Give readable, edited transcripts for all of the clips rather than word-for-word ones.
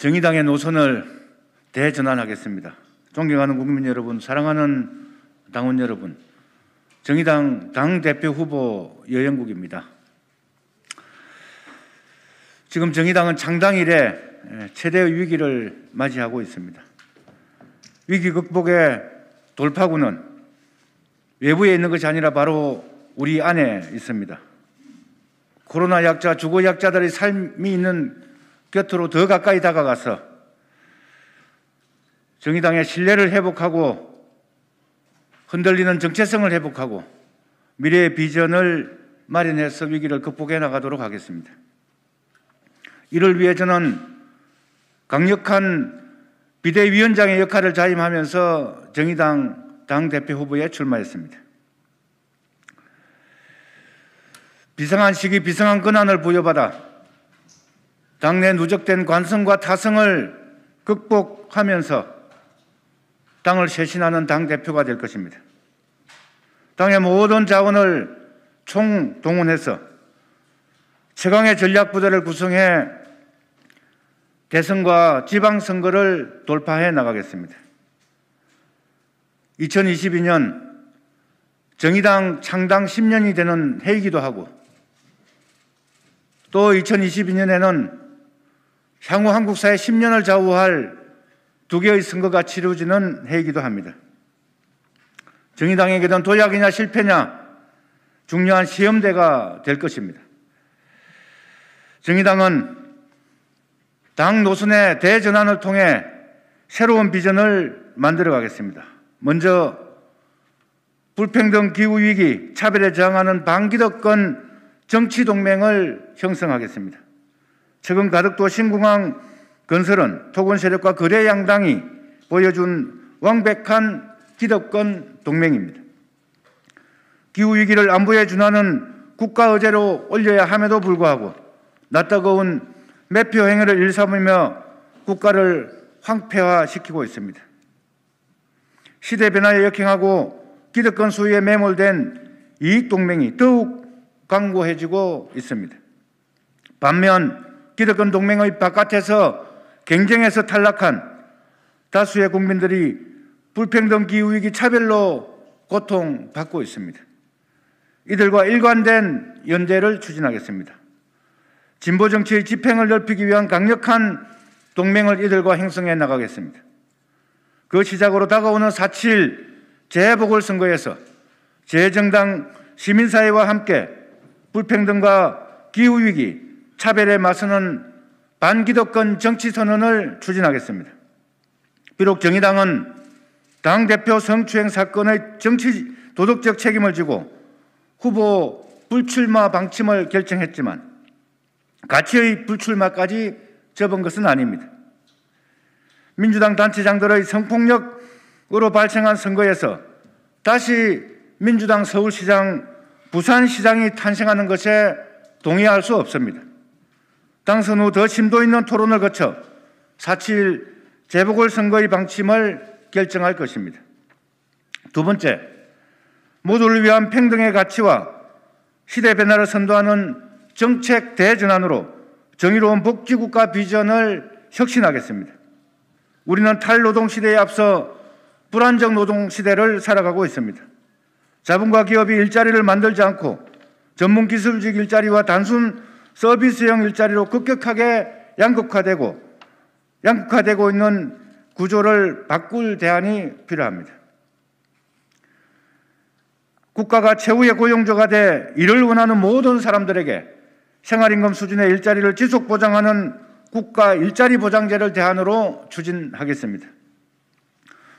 정의당의 노선을 대전환하겠습니다. 존경하는 국민 여러분, 사랑하는 당원 여러분, 정의당 당대표 후보 여영국입니다. 지금 정의당은 창당 이래 최대의 위기를 맞이하고 있습니다. 위기 극복의 돌파구는 외부에 있는 것이 아니라 바로 우리 안에 있습니다. 코로나 약자, 주거 약자들의 삶이 있는 곁으로 더 가까이 다가가서 정의당의 신뢰를 회복하고 흔들리는 정체성을 회복하고 미래의 비전을 마련해서 위기를 극복해 나가도록 하겠습니다. 이를 위해 저는 강력한 비대위원장의 역할을 자임하면서 정의당 당대표 후보에 출마했습니다. 비상한 시기 비상한 권한을 부여받아 당내 누적된 관성과 타성을 극복하면서 당을 쇄신하는 당대표가 될 것입니다. 당의 모든 자원을 총동원해서 최강의 전략부대를 구성해 대선과 지방선거를 돌파해 나가겠습니다. 2022년 정의당 창당 10년이 되는 해이기도 하고 또 2022년에는 향후 한국 사회 10년을 좌우할 두 개의 선거가 치러지는 해이기도 합니다. 정의당에게는 도약이냐 실패냐 중요한 시험대가 될 것입니다. 정의당은 당 노선의 대전환을 통해 새로운 비전을 만들어 가겠습니다. 먼저 불평등, 기후위기, 차별에 저항하는 반기득권 정치동맹을 형성하겠습니다. 최근 가덕도 신공항 건설은 토건 세력과 거래 양당이 보여준 완벽한 기득권 동맹입니다. 기후위기를 안보에 준하는 국가 의제로 올려야 함에도 불구하고 낯뜨거운 매표 행위를 일삼으며 국가를 황폐화시키고 있습니다. 시대 변화에 역행하고 기득권 수요에 매몰된 이익동맹이 더욱 강고해지고 있습니다. 반면 기득권 동맹의 바깥에서 경쟁에서 탈락한 다수의 국민들이 불평등, 기후위기, 차별로 고통받고 있습니다. 이들과 일관된 연대를 추진하겠습니다. 진보 정치의 지평을 넓히기 위한 강력한 동맹을 이들과 형성해 나가겠습니다. 그 시작으로 다가오는 4.7 재보궐선거에서 재정당 시민사회와 함께 불평등과 기후위기, 차별에 맞서는 반기득권 정치선언을 추진하겠습니다. 비록 정의당은 당대표 성추행 사건의 정치 도덕적 책임을 지고 후보 불출마 방침을 결정했지만 가치의 불출마까지 접은 것은 아닙니다. 민주당 단체장들의 성폭력으로 발생한 선거에서 다시 민주당 서울시장, 부산시장이 탄생하는 것에 동의할 수 없습니다. 당선 후 더 심도 있는 토론을 거쳐 4.7 재보궐선거의 방침을 결정할 것입니다. 두 번째, 모두를 위한 평등의 가치와 시대 변화를 선도하는 정책 대전환으로 정의로운 복지국가 비전을 혁신하겠습니다. 우리는 탈노동 시대에 앞서 불안정 노동 시대를 살아가고 있습니다. 자본과 기업이 일자리를 만들지 않고 전문 기술직 일자리와 단순 서비스형 일자리로 급격하게 양극화되고 있는 구조를 바꿀 대안이 필요합니다. 국가가 최후의 고용주가 돼 일을 원하는 모든 사람들에게 생활임금 수준의 일자리를 지속 보장하는 국가 일자리 보장제를 대안으로 추진하겠습니다.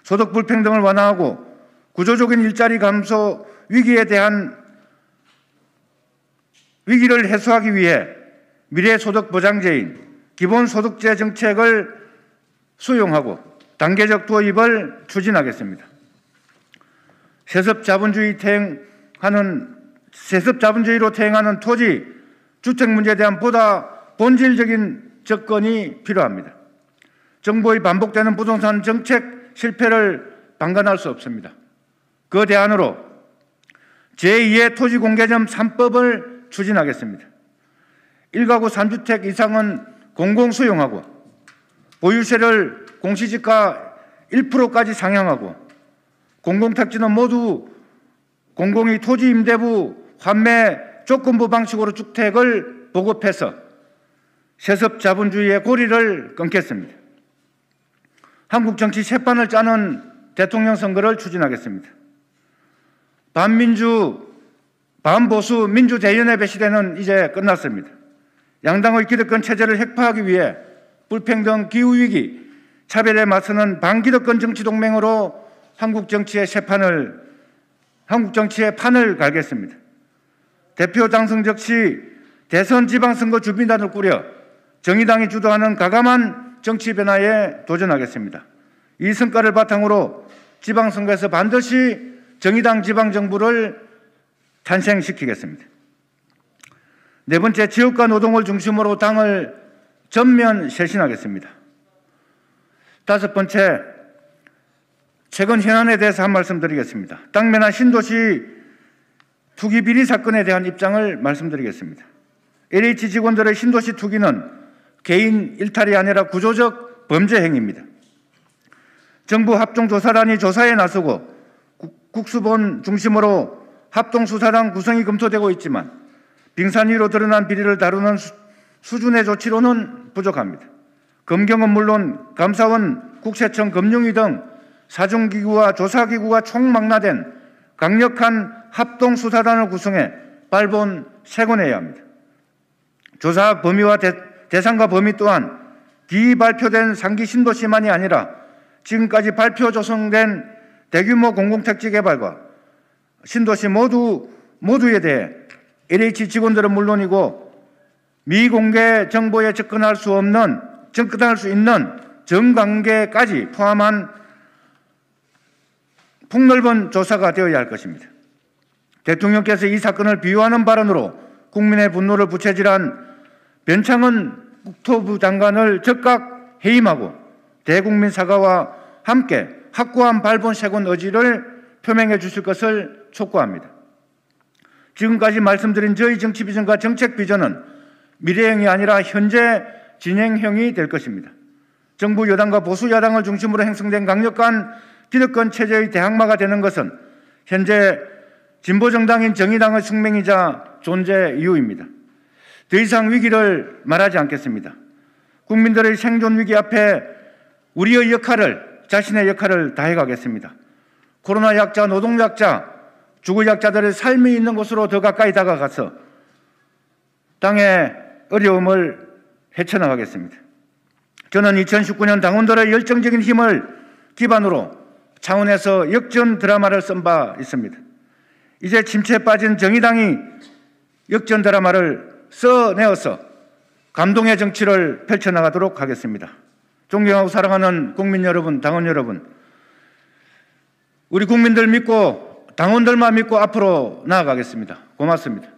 소득 불평등을 완화하고 구조적인 일자리 감소 위기에 대한 위기를 해소하기 위해 미래소득 보장제인 기본소득제 정책을 수용하고 단계적 도입을 추진하겠습니다. 세습 자본주의로 태행하는 토지, 주택 문제에 대한 보다 본질적인 접근이 필요합니다. 정부의 반복되는 부동산 정책 실패를 방관할 수 없습니다. 그 대안으로 제2의 토지공개점 3법을 추진하겠습니다. 1가구 3주택 이상은 공공수용하고 보유세를 공시지가 1%까지 상향하고 공공택지는 모두 공공이 토지임대부 환매 조건부 방식으로 주택을 보급해서 세습자본주의의 고리를 끊겠습니다. 한국 정치 새판을 짜는 대통령 선거를 추진하겠습니다. 반민주, 반보수 민주대연합의 시대는 이제 끝났습니다. 양당의 기득권 체제를 획파하기 위해 불평등, 기후위기, 차별에 맞서는 반기득권 정치동맹으로 한국 정치의 판을 갈겠습니다. 대표 당선 적시 대선 지방선거 준비단을 꾸려 정의당이 주도하는 과감한 정치 변화에 도전하겠습니다. 이 성과를 바탕으로 지방선거에서 반드시 정의당 지방정부를 탄생시키겠습니다. 네 번째, 지역과 노동을 중심으로 당을 전면 쇄신하겠습니다. 다섯 번째, 최근 현안에 대해서 한 말씀 드리겠습니다. 당면한 신도시 투기 비리 사건에 대한 입장을 말씀드리겠습니다. LH 직원들의 신도시 투기는 개인 일탈이 아니라 구조적 범죄 행위입니다. 정부 합동조사단이 조사에 나서고 국수본 중심으로 합동수사단 구성이 검토되고 있지만 빙산 위로 드러난 비리를 다루는 수준의 조치로는 부족합니다. 검경은 물론 감사원, 국세청, 금융위 등 사정기구와 조사기구가 총망라된 강력한 합동수사단을 구성해 발본 세곤해야 합니다. 조사 범위와 대상과 범위 또한 기발표된 상기 신도시만이 아니라 지금까지 발표 조성된 대규모 공공택지 개발과 신도시 모두에 대해 LH 직원들은 물론이고 미공개 정보에 접근할 수 있는 정관계까지 포함한 폭넓은 조사가 되어야 할 것입니다. 대통령께서 이 사건을 비유하는 발언으로 국민의 분노를 부채질한 변창흠 국토부 장관을 즉각 해임하고 대국민 사과와 함께 확고한 발본 세곤 의지를 표명해 주실 것을 촉구합니다. 지금까지 말씀드린 저희 정치 비전과 정책 비전은 미래형이 아니라 현재 진행형이 될 것입니다. 정부 여당과 보수 야당을 중심으로 형성된 강력한 기득권 체제의 대항마가 되는 것은 현재 진보정당인 정의당의 숙명이자 존재 이유입니다. 더 이상 위기를 말하지 않겠습니다. 국민들의 생존 위기 앞에 자신의 역할을 다해가겠습니다. 코로나 약자, 노동 약자, 죽을 약자들의 삶이 있는 곳으로 더 가까이 다가가서 당의 어려움을 헤쳐나가겠습니다. 저는 2019년 당원들의 열정적인 힘을 기반으로 창원에서 역전 드라마를 쓴 바 있습니다. 이제 침체에 빠진 정의당이 역전 드라마를 써내어서 감동의 정치를 펼쳐나가도록 하겠습니다. 존경하고 사랑하는 국민 여러분, 당원 여러분, 우리 국민들 믿고 당원들만 믿고 앞으로 나아가겠습니다. 고맙습니다.